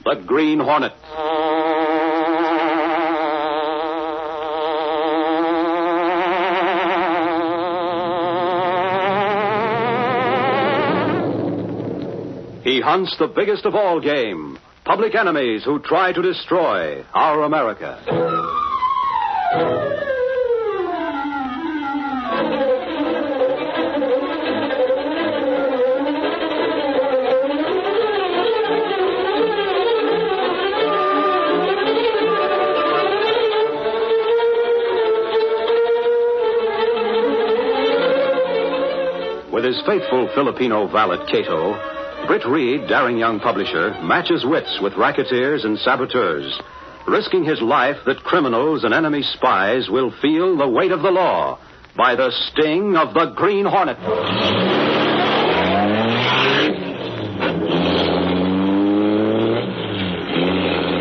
The Green Hornet. He hunts the biggest of all game, public enemies who try to destroy our America. With his faithful Filipino valet, Cato, Britt Reed, daring young publisher, matches wits with racketeers and saboteurs, risking his life that criminals and enemy spies will feel the weight of the law by the sting of the Green Hornet.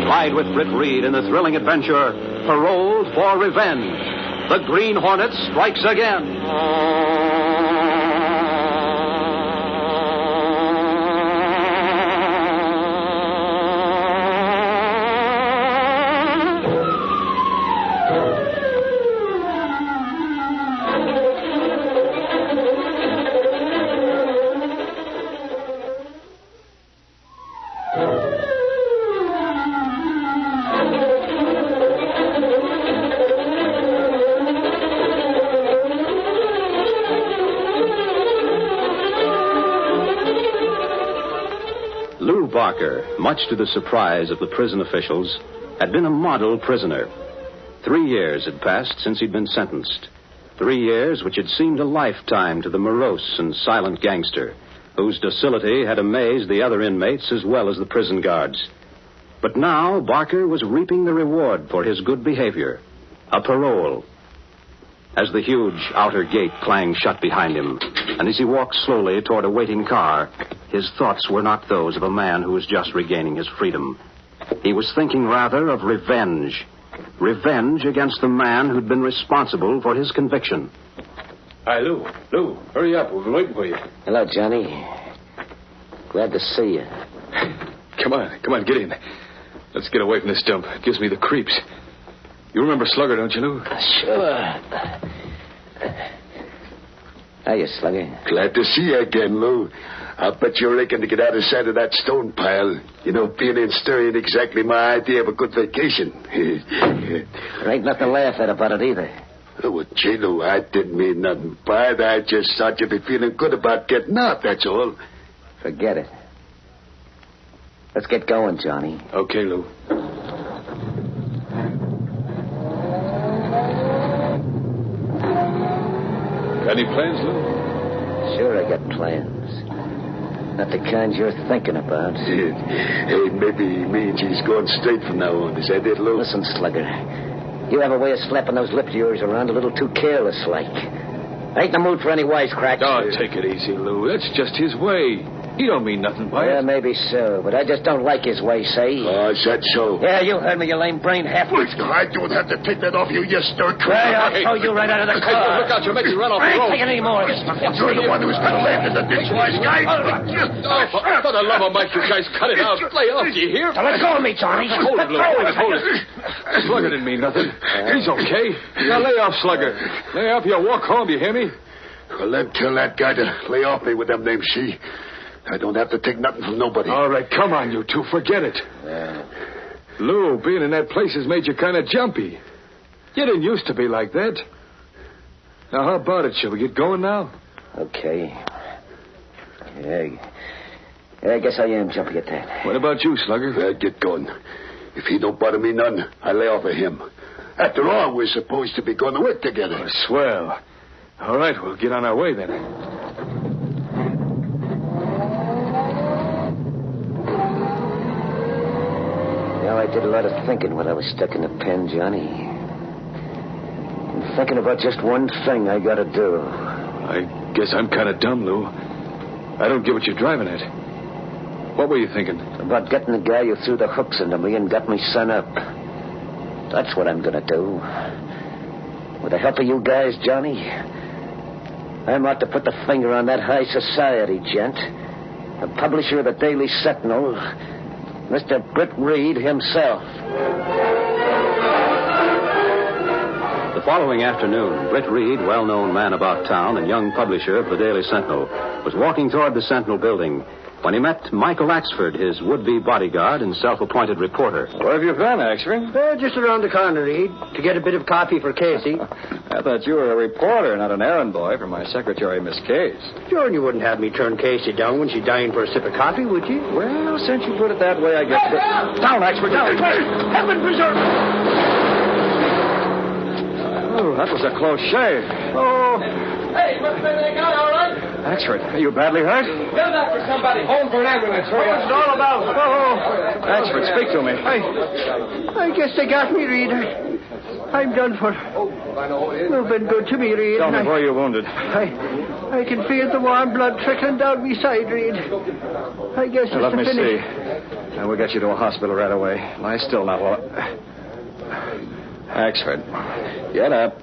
Ride with Britt Reed in the thrilling adventure, Paroled for Revenge. The Green Hornet strikes again. Lou Barker, much to the surprise of the prison officials, had been a model prisoner. 3 years had passed since he'd been sentenced. 3 years which had seemed a lifetime to the morose and silent gangster, whose docility had amazed the other inmates as well as the prison guards. But now Barker was reaping the reward for his good behavior, a parole. As the huge outer gate clanged shut behind him, and as he walked slowly toward a waiting car, his thoughts were not those of a man who was just regaining his freedom. He was thinking rather of revenge. Revenge against the man who'd been responsible for his conviction. Hi, Lou. Lou, hurry up. We've been waiting for you. Hello, Johnny. Glad to see you. Come on, get in. Let's get away from this dump. It gives me the creeps. You remember Slugger, don't you, Lou? Sure. Hiya, Slugger. Glad to see you again, Lou. I'll bet you're aching to get out of sight of that stone pile. You know, being in stir ain't exactly my idea of a good vacation. There ain't nothing to laugh at about it either. Oh, well, gee, Lou, I didn't mean nothing by it. I just thought you'd be feeling good about getting out, that's all. Forget it. Let's get going, Johnny. Okay, Lou. Got any plans, Lou? Sure, I got plans. Not the kind you're thinking about. Hey, maybe he means he's going straight from now on. Is that it, Lou? Listen, Slugger. You have a way of slapping those lips of yours around a little too careless-like. I ain't in the mood for any wisecracks. Oh, take it easy, Lou. That's just his way. He don't mean nothing by Yeah, it. maybe so, but I just don't like his way, say. Oh, is that so? Yeah, you heard me, you lame brain half. I don't have to take that off you, you stir Hey, I'll throw you right out of the car. Look out, you'll make me run off I the ain't road. taking any more of this. You're the one who's been left in the ditch, wise guy. For the love of Mike, you guys cut it out. Lay off, do you hear? Now let go of me, Johnny. Hold it, Lou. Hold it. Slugger didn't mean nothing. He's okay. Now lay off, Slugger. Lay off, you'll walk home, you hear me? Well, then tell that guy to lay off me with them names, see? I don't have to take nothing from nobody. All right, come on, you two. Forget it. Lou, being in that place has made you kind of jumpy. You didn't used to be like that. Now, how about it? Shall we get going now? Okay. Yeah, I guess I am jumpy at that. What about you, Slugger? Well, get going. If he don't bother me none, I lay off of him. After all, we're supposed to be going to work together. Oh, swell. All right, we'll get on our way then. Now, I did a lot of thinking when I was stuck in the pen, Johnny. I'm thinking about just one thing I gotta do. I guess I'm kind of dumb, Lou. I don't get what you're driving at. What were you thinking? About getting the guy who threw the hooks into me and got me sent up. That's what I'm gonna do. With the help of you guys, Johnny, I'm out to put the finger on that high society gent, the publisher of the Daily Sentinel, Mr. Britt Reed himself. The following afternoon, Britt Reed, well-known man about town and young publisher of the Daily Sentinel, was walking toward the Sentinel building when he met Michael Axford, his would-be bodyguard and self-appointed reporter. Where have you been, Axford? Just around the corner, Reed, to get a bit of coffee for Casey. I thought you were a reporter, not an errand boy for my secretary, Miss Case. Sure, you wouldn't have me turn Casey down when she's dying for a sip of coffee, would you? Well, since you put it that way, I guess... Down, Axford, down! Heaven preserve! Oh, that was a close shave. Oh. Hey, what's been they got, all right? Axford, are you badly hurt? Get up for somebody. Home for an ambulance. Hurry up. What's it all about? Oh. Axford, speak to me. I guess they got me, Reed. I'm done for. You've been good to me, Reed. Tell me where you're wounded. I can feel the warm blood trickling down my side, Reed. I guess it's Let me the finish. see. We'll get you to a hospital right away. Lie still now. Axford, get up.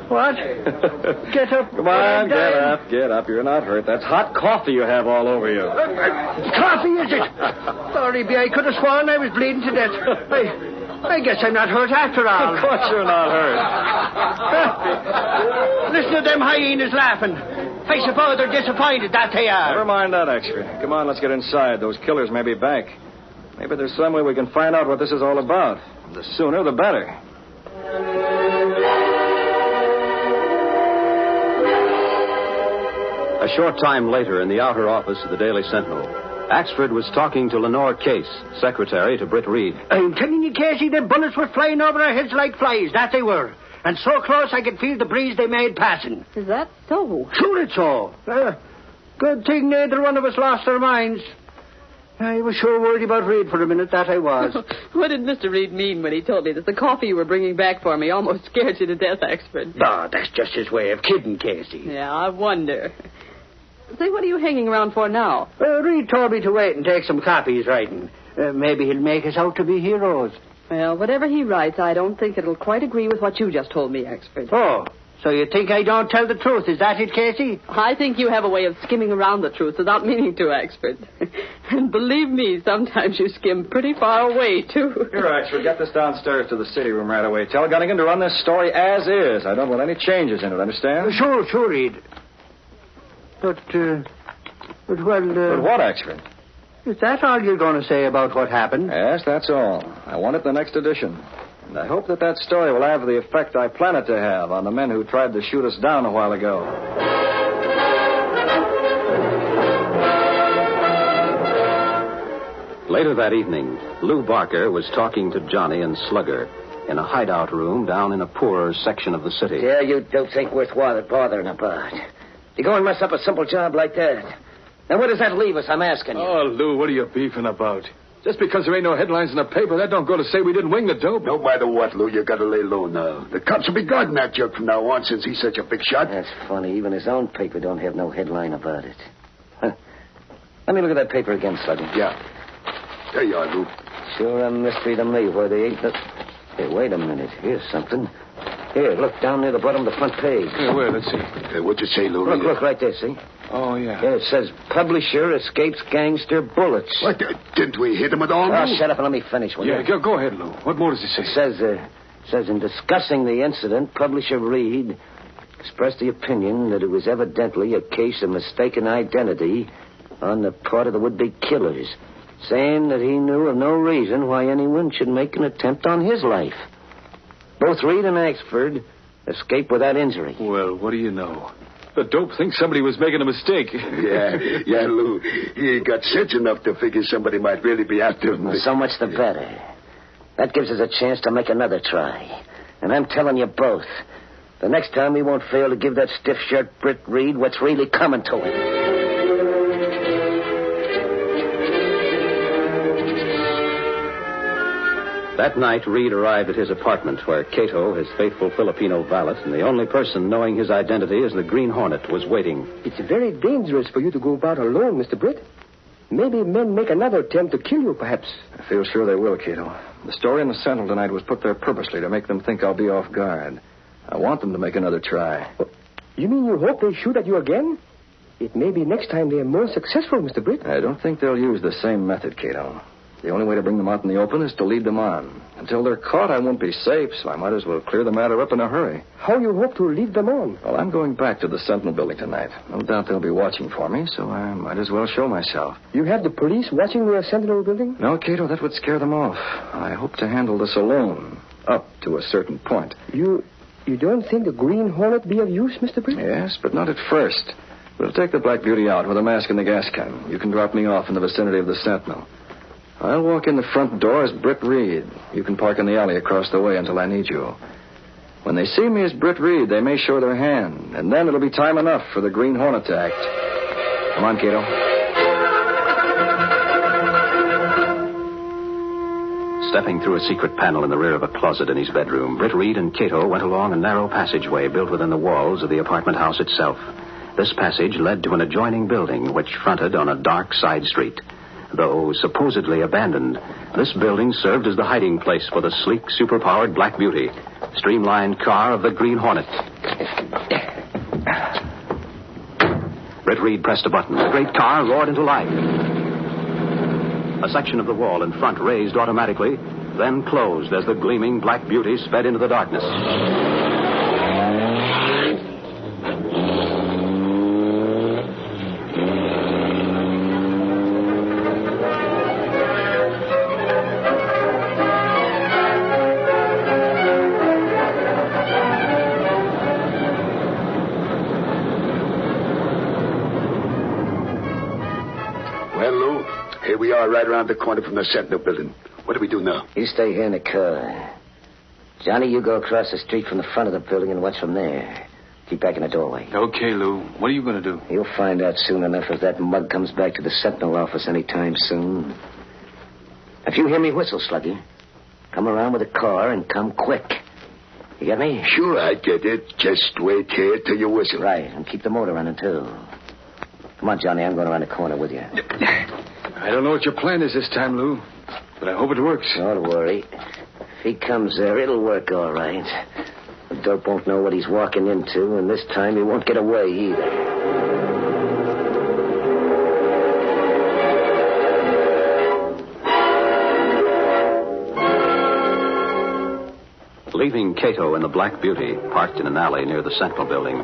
What? Get up. Come on, get up. You're not hurt. That's hot coffee you have all over you. Coffee, is it? Sorry, B. I could have sworn I was bleeding to death. I guess I'm not hurt after all. Of course you're not hurt. Listen to them hyenas laughing. I suppose they're disappointed, that they are. Never mind that, Axford. Come on, let's get inside. Those killers may be back. Maybe there's some way we can find out what this is all about. The sooner, the better. A short time later, in the outer office of the Daily Sentinel, Axford was talking to Lenore Case, secretary to Britt Reed. I'm telling you, Casey, the bullets were flying over our heads like flies, that they were. And so close I could feel the breeze they made passing. Is that so? Sure it's so. Good thing neither one of us lost our minds. I was sure worried about Reed for a minute, that I was. What did Mr. Reed mean when he told me that the coffee you were bringing back for me almost scared you to death, Axford? Oh, that's just his way of kidding, Casey. Yeah, I wonder. Say, what are you hanging around for now? Reed told me to wait and take some copies writing. Maybe he'll make us out to be heroes. Well, whatever he writes, I don't think it'll quite agree with what you just told me, Axford. Oh, so you think I don't tell the truth? Is that it, Casey? I think you have a way of skimming around the truth without meaning to, Axford. And believe me, sometimes you skim pretty far away, too. Here, Axford, get this downstairs to the city room right away. Tell Gunnigan to run this story as is. I don't want any changes in it, understand? Sure, Reed. But what, Axford? Is that all you're going to say about what happened? Yes, that's all. I want it in the next edition. And I hope that story will have the effect I plan it to have on the men who tried to shoot us down a while ago. Later that evening, Lou Barker was talking to Johnny and Slugger in a hideout room down in a poorer section of the city. Yeah, you don't think worth bothering about. You go and mess up a simple job like that. Now, where does that leave us, I'm asking you? Oh, Lou, what are you beefing about? Just because there ain't no headlines in the paper, that don't go to say we didn't wing the dope. No matter what, Lou, you gotta lay low now. The cops will be guarding that jerk from now on since he's such a big shot. That's funny. Even his own paper don't have no headline about it. Huh. Let me look at that paper again, Slugger. Yeah. There you are, Lou. Sure a mystery to me where they ain't... Hey, wait a minute. Here's something. Here, look, down near the bottom of the front page. Yeah, where? Let's see. Hey, what'd you say, Lou? Look right there, see? Oh, yeah. Yeah, it says, publisher escapes gangster bullets. What? Didn't we hit him at all, Oh, Lou? shut up and let me finish, will Yeah, you? go ahead, Lou. What more does it say? It says, in discussing the incident, publisher Reed expressed the opinion that it was evidently a case of mistaken identity on the part of the would-be killers, saying that he knew of no reason why anyone should make an attempt on his life. Both Reed and Axford escaped without injury. Well, what do you know? The dope thinks somebody was making a mistake. Yeah, Lou. He got sense enough to figure somebody might really be after him. So much the better. That gives us a chance to make another try. And I'm telling you both, the next time we won't fail to give that stiff-shirt Britt Reed what's really coming to him. That night, Reed arrived at his apartment where Cato, his faithful Filipino valet, and the only person knowing his identity as the Green Hornet, was waiting. It's very dangerous for you to go about alone, Mr. Britt. Maybe men make another attempt to kill you, perhaps. I feel sure they will, Cato. The story in the Sentinel tonight was put there purposely to make them think I'll be off guard. I want them to make another try. You mean you hope they shoot at you again? It may be next time they are more successful, Mr. Britt. I don't think they'll use the same method, Cato. The only way to bring them out in the open is to lead them on. Until they're caught, I won't be safe, so I might as well clear the matter up in a hurry. How you hope to lead them on? Well, I'm going back to the Sentinel building tonight. No doubt they'll be watching for me, so I might as well show myself. You have the police watching the Sentinel building? No, Cato, that would scare them off. I hope to handle this alone, up to a certain point. You don't think the Green Hornet be of use, Mr. Britt? Yes, but not at first. We'll take the Black Beauty out with a mask and the gas can. You can drop me off in the vicinity of the Sentinel. I'll walk in the front door as Britt Reed. You can park in the alley across the way until I need you. When they see me as Britt Reed, they may show their hand, and then it'll be time enough for the Green Hornet to act. Come on, Cato. Stepping through a secret panel in the rear of a closet in his bedroom, Britt Reed and Cato went along a narrow passageway built within the walls of the apartment house itself. This passage led to an adjoining building which fronted on a dark side street. Though supposedly abandoned, this building served as the hiding place for the sleek, superpowered Black Beauty, streamlined car of the Green Hornet. Britt Reed pressed a button. The great car roared into life. A section of the wall in front raised automatically, then closed as the gleaming Black Beauty sped into the darkness. Here we are right around the corner from the Sentinel building. What do we do now? You stay here in the car. Johnny, you go across the street from the front of the building and watch from there. Keep back in the doorway. Okay, Lou. What are you going to do? You'll find out soon enough if that mug comes back to the Sentinel office anytime soon. If you hear me whistle, Sluggy, come around with the car and come quick. You get me? Sure, I get it. Just wait here till you whistle. Right, and keep the motor running, too. Come on, Johnny, I'm going around the corner with you. I don't know what your plan is this time, Lou, but I hope it works. Don't worry. If he comes there, it'll work all right. The dope won't know what he's walking into, and this time he won't get away either. Leaving Cato and the Black Beauty parked in an alley near the Sentinel building,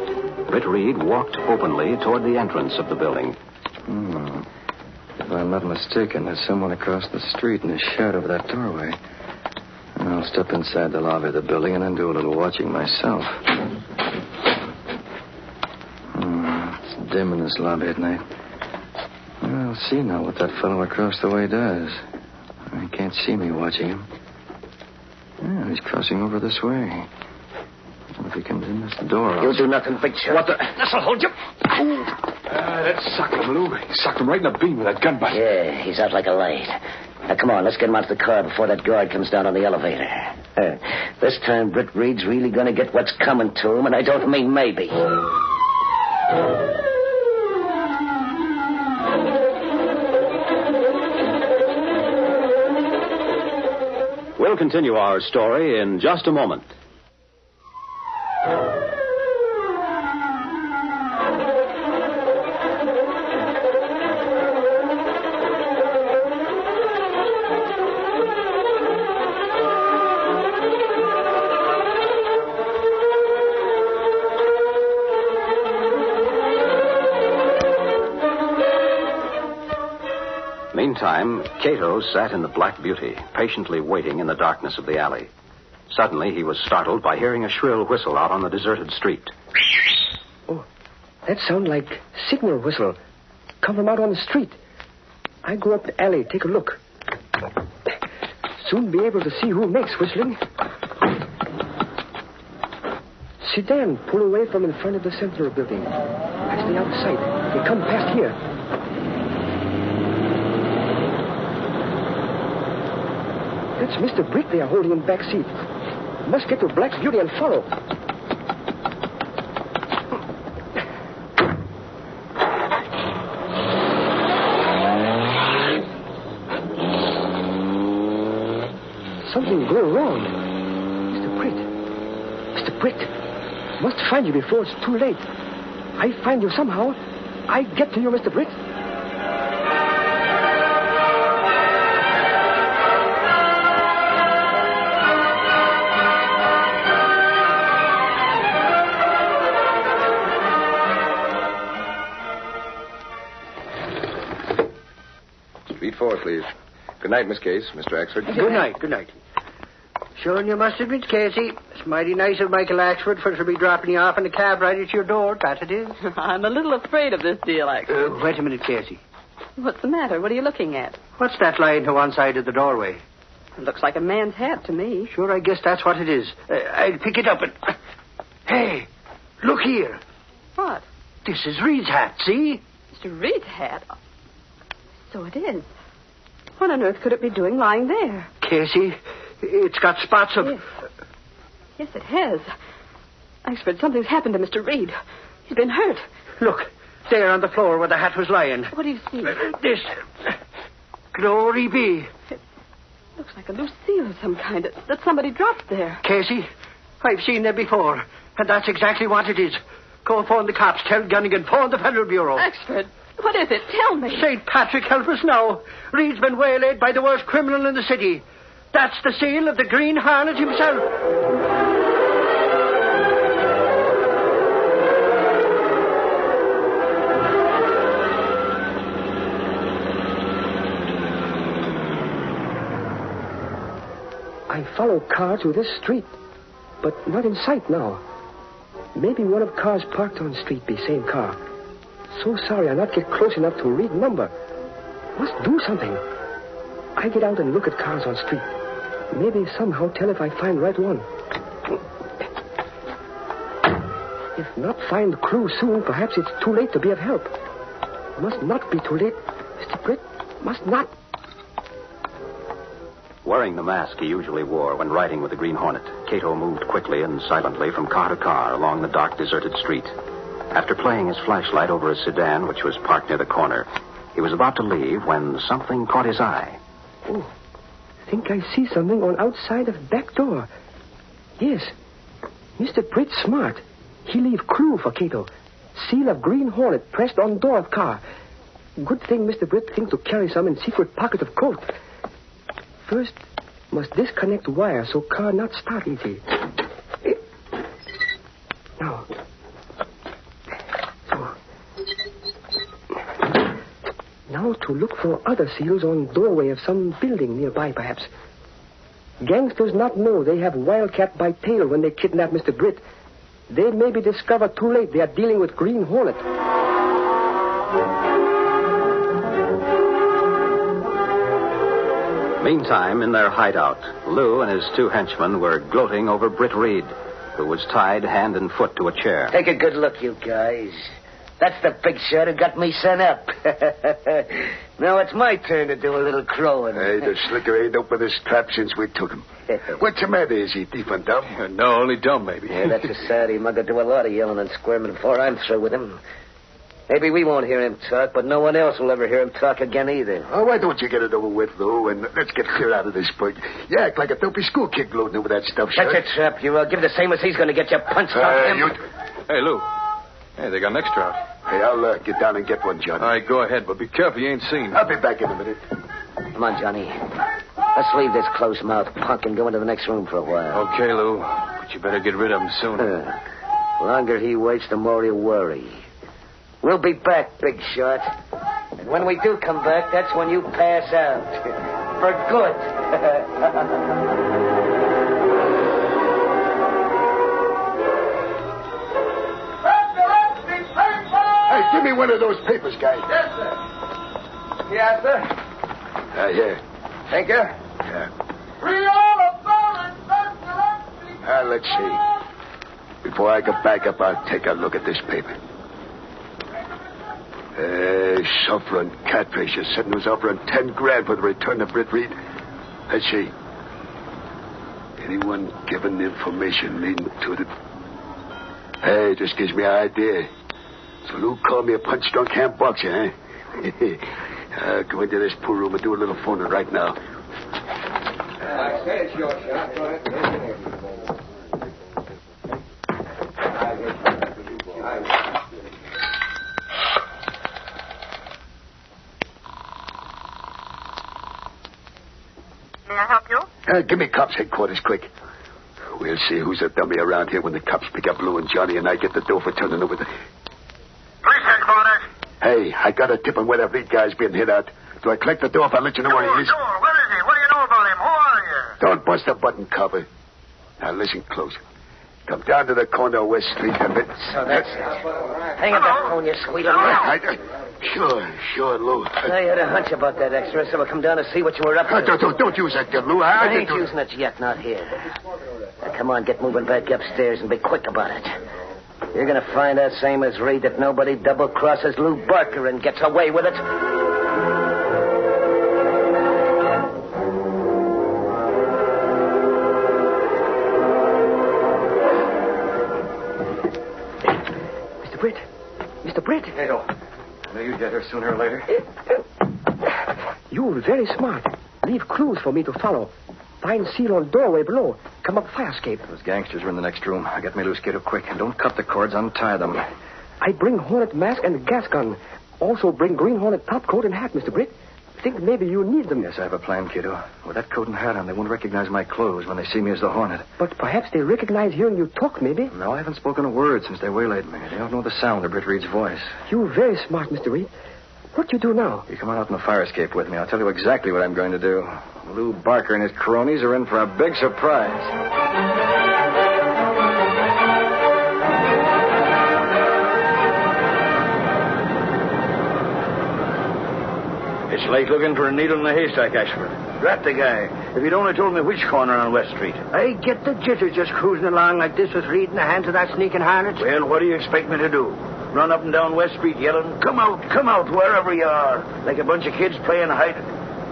Britt Reed walked openly toward the entrance of the building. If I'm not mistaken, there's someone across the street in the shadow of that doorway. I'll step inside the lobby of the building and then do a little watching myself. It's dim in this lobby at night. I'll see now what that fellow across the way does. He can't see me watching him. Yeah, he's crossing over this way. If he comes in this door... You'll do nothing, Big Shot. What the... This'll hold you. That sucked him, Lou. He sucked him right in the beam with that gun butt. Yeah, he's out like a light. Now, come on, let's get him out of the car before that guard comes down on the elevator. This time, Britt Reed's really going to get what's coming to him, and I don't mean maybe. We'll continue our story in just a moment. Meantime, Cato sat in the Black Beauty, patiently waiting in the darkness of the alley. Suddenly, he was startled by hearing a shrill whistle out on the deserted street. Oh, that sounds like signal whistle. Come from out on the street. I go up the alley, take a look. Soon be able to see who makes whistling. Sedan pull away from in front of the Sentinel building. I stay out of sight. They come past here. That's Mr. Britt they are holding in back seat. Must get to Black Beauty and follow. Something going wrong. Mr. Britt. Must find you before it's too late. I find you somehow. I get to you, Mr. Britt. please. Good night, Miss Case, Mr. Axford. Good night, good night. Sure, you must admit, Casey, it's mighty nice of Michael Axford for to be dropping you off in a cab right at your door, that it is. I'm a little afraid of this deal, Axford. Wait a minute, Casey. What's the matter? What are you looking at? What's that lying to one side of the doorway? It looks like a man's hat to me. Sure, I guess that's what it is. I'll pick it up and... Hey, look here. What? This is Reed's hat, see? Mr. Reed's hat? So it is. What on earth could it be doing lying there? Casey, it's got spots of... Yes, it has. Axford, something's happened to Mr. Reed. He's been hurt. Look, there on the floor where the hat was lying. What do you see? This. Glory be. It looks like a loose seal of some kind that somebody dropped there. Casey, I've seen them before, and that's exactly what it is. Go phone the cops. Tell Gunnigan. Phone the Federal Bureau. Axford, what is it? Tell me. St. Patrick, help us now. Reed's been waylaid by the worst criminal in the city. That's the seal of the Green Hornet himself. I follow car to this street, but not in sight now. Maybe one of cars parked on street be same car. So sorry I not get close enough to read number. Must do something. I get out and look at cars on street. Maybe somehow tell if I find right one. If not find clue soon, perhaps it's too late to be of help. Must not be too late. Mr. Britt, must not. Wearing the mask he usually wore when riding with the Green Hornet, Cato moved quickly and silently from car to car along the dark, deserted street. After playing his flashlight over a sedan which was parked near the corner, he was about to leave when something caught his eye. Oh, think I see something on outside of back door. Yes, Mr. Britt smart. He leave clue for Cato. Seal of Green Hornet pressed on door of car. Good thing Mr. Britt think to carry some in secret pocket of coat. First, must disconnect wire so car not start easy. Now. So. Now to look for other seals on doorway of some building nearby, perhaps. Gangsters not know they have Wildcat by tail when they kidnap Mr. Britt. They maybe discover too late they are dealing with Green Hornet. Meantime, in their hideout, Lou and his two henchmen were gloating over Britt Reed, who was tied hand and foot to a chair. Take a good look, you guys. That's the big shot who got me sent up. Now it's my turn to do a little crowing. Hey, the slicker ain't opened his trap since we took him. What's the matter? Is he deaf and dumb? No, only dumb, maybe. Yeah, that's a sadie mugger do a lot of yelling and squirming before I'm through with him. Maybe we won't hear him talk, but no one else will ever hear him talk again either. Oh, why don't you get it over with, Lou, and let's get clear out of this point. You act like a dopey school kid gloating over that stuff, That's sir. it, Trap. You give the same as he's going to get you punched off him. Hey, Lou. Hey, they got an extra out. Hey, I'll get down and get one, Johnny. All right, go ahead, but be careful you ain't seen. I'll be back in a minute. Come on, Johnny. Let's leave this close-mouthed punk and go into the next room for a while. Okay, Lou, but you better get rid of him soon. Longer he waits, the more he'll worry. We'll be back, big shot. And when we do come back, that's when you pass out. For good. Hey, give me one of those papers, guy. Yes, sir. Yes, sir. Here. Thank you. Yeah. Let's see. Before I get back up, I'll take a look at this paper. Suffering catfish is said was offering 10 grand for the return of Britt Reed. Let's see. Anyone given information leading to the... Hey, just gives me an idea. So Lou called me a punch-drunk ham boxer, eh? I'll go into this pool room and do a little phoning right now. I say it's your shot. Go ahead. May I help you? Give me cops headquarters, quick. We'll see who's a dummy around here when the cops pick up Lou and Johnny and I get the dough for turning over the... Police headquarters. Hey, I got a tip on where that Reed guy's been hid out. Do I collect the door if I let you know where he is? Sure. Where is he? What do you know about him? Who are you? Don't bust the button cover. Now listen close. Come down to the corner of West Street a bit. So that's it. Hang up that phone, you squealer. Sure, Lou. I had a hunch about that extra, so I'll come down and see what you were up to. Don't use that gun, Lou. I ain't using it yet, not here. Now, come on, get moving back upstairs and be quick about it. You're going to find out, same as Reed, that nobody double-crosses Lou Barker and gets away with it. Mr. Britt. Cato, I knew you'd get here sooner or later. You're very smart. Leave clues for me to follow. Find seal on doorway below. Come up fire escape. Those gangsters are in the next room. Get me loose, Cato, quick. And don't cut the cords, untie them. I bring Hornet mask and a gas gun. Also bring Green Hornet top coat and hat, Mr. Britt. Think maybe you need them. Yes, I have a plan, Cato. With that coat and hat on, they won't recognize my clothes when they see me as the Hornet. But perhaps they recognize hearing you talk, maybe. No, I haven't spoken a word since they waylaid me. They don't know the sound of Britt Reed's voice. You're very smart, Mr. Reed. What do you do now? You come on out in the fire escape with me. I'll tell you exactly what I'm going to do. Lou Barker and his cronies are in for a big surprise. It's like looking for a needle in a haystack, Ashford. Drat the guy. If he'd only told me which corner on West Street. I get the jitters just cruising along like this with Reed in the hands of that sneaking harness. Well, what do you expect me to do? Run up and down West Street yelling, come out, wherever you are. Like a bunch of kids playing hide.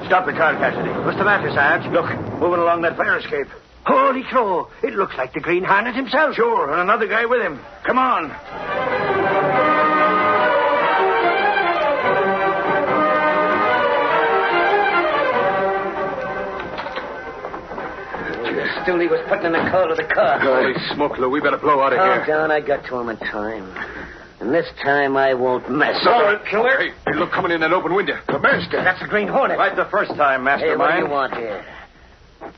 Stop the car, Cassidy. What's the matter, Sarge? Look, moving along that fire escape. Holy crow. It looks like the Green Hornet himself. Sure, and another guy with him. Come on. Still, he was putting in the call of the car. Holy smoke, Lou. We better blow out of here. Calm down. I got to him in time. And this time I won't mess. Sorry, killer. Hey, look, coming in that open window. The master. That's the Green Hornet. Right the first time, Hey, mastermind. what do you want here?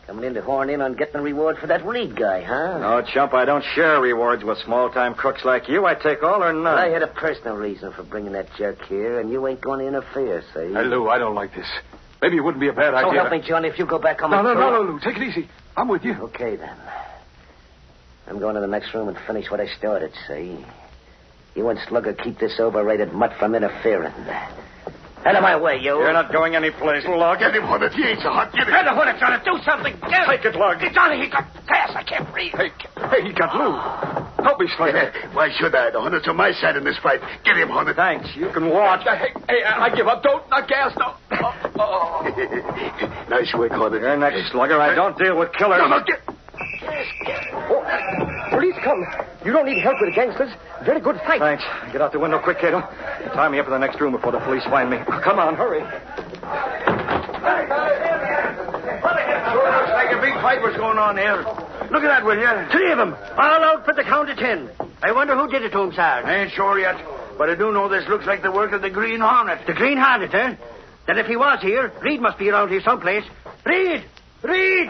Coming in to horn in on getting a reward for that Reed guy, huh? No, chump, I don't share rewards with small-time crooks like you. I take all or none. I had a personal reason for bringing that jerk here, and you ain't going to interfere, see? Hey, Lou, I don't like this. Maybe it wouldn't be a bad idea. So help me, Johnny, if you go back on No, my Lou. Take it easy. I'm with you. Okay, then. I'm going to the next room and finish what I started, see? You and Slugger keep this overrated mutt from interfering. Out of my way, you. You're not going anyplace, Lug. Get him, Hornet. He ain't so hot. Get him. Get the Hornet, Johnny. Do something. Get Take it, Lug. Johnny, he got gas. I can't breathe. Hey, he got Lou. Help me, Slugger. Why should I? The Hornet's on my side in this fight. Get him, Hornet. Thanks. You can watch. Hey, I give up. Don't. Not gas. No. Nice work, Hornet. You're next, Slugger. I don't deal with killers. No, get... Police come. You don't need help with the gangsters. Very good fight. Thanks. Get out the window quick, Cato. Tie me up in the next room before the police find me. Come on, hurry. Sure looks like a big fight was going on here. Look at that, will you? 3 of them. All out for the count of 10. I wonder who did it to him, Sarge. I ain't sure yet, but I do know this looks like the work of the Green Hornet. The Green Hornet, eh? Then if he was here, Reed must be around here someplace. Reed! Reed!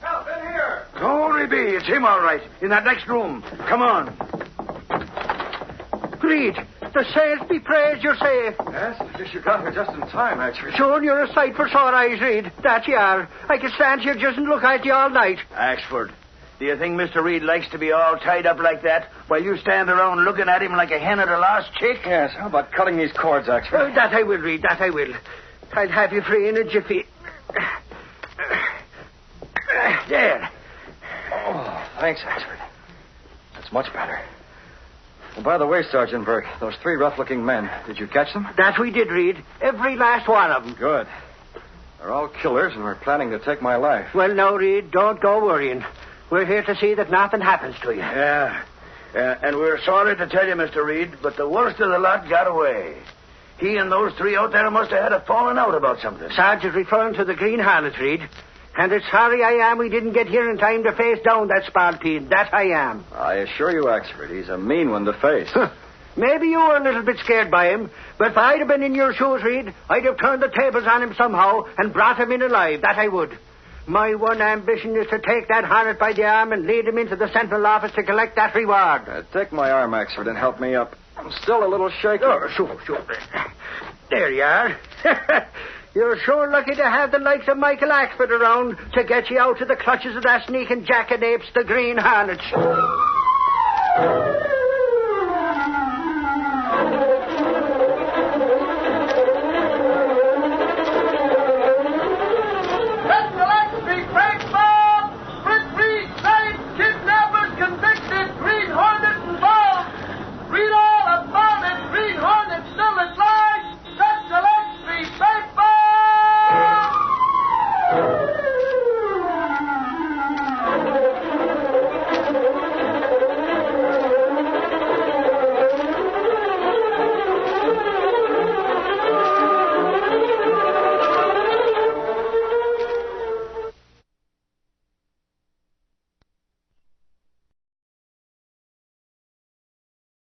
Help, in here. Glory be, it's him all right, in that next room. Come on. Reed, the saints be praised you're safe. Yes, I guess you got here just in time, actually. Sure, you're a sight for sore eyes, Reed. That you are. I could stand here just and look at you all night. Ashford, do you think Mr. Reed likes to be all tied up like that while you stand around looking at him like a hen at a lost chick? Yes, how about cutting these cords, Axford? That I will, Reed, that I will. I'll have you free in a jiffy. There. Oh, thanks, Axford. That's much better. And by the way, Sergeant Burke, those 3 rough-looking men, did you catch them? That we did, Reed. Every last one of them. Good. They're all killers and were planning to take my life. Well, no, Reed, don't go worrying. We're here to see that nothing happens to you. Yeah. And we're sorry to tell you, Mr. Reed, but the worst of the lot got away. He and those 3 out there must have had a falling out about something. Sarge is referring to the Green Hornet, Reed. And it's sorry I am we didn't get here in time to face down that spalpeen. That I am. I assure you, Axford, he's a mean one to face. Maybe you were a little bit scared by him, but if I'd have been in your shoes, Reed, I'd have turned the tables on him somehow and brought him in alive. That I would. My one ambition is to take that Hornet by the arm and lead him into the Central Office to collect that reward. Take my arm, Axford, and help me up. I'm still a little shaky. Oh, sure. There you are. You're sure lucky to have the likes of Michael Axford around to get you out of the clutches of that sneaking jackanapes, the Green Hornets.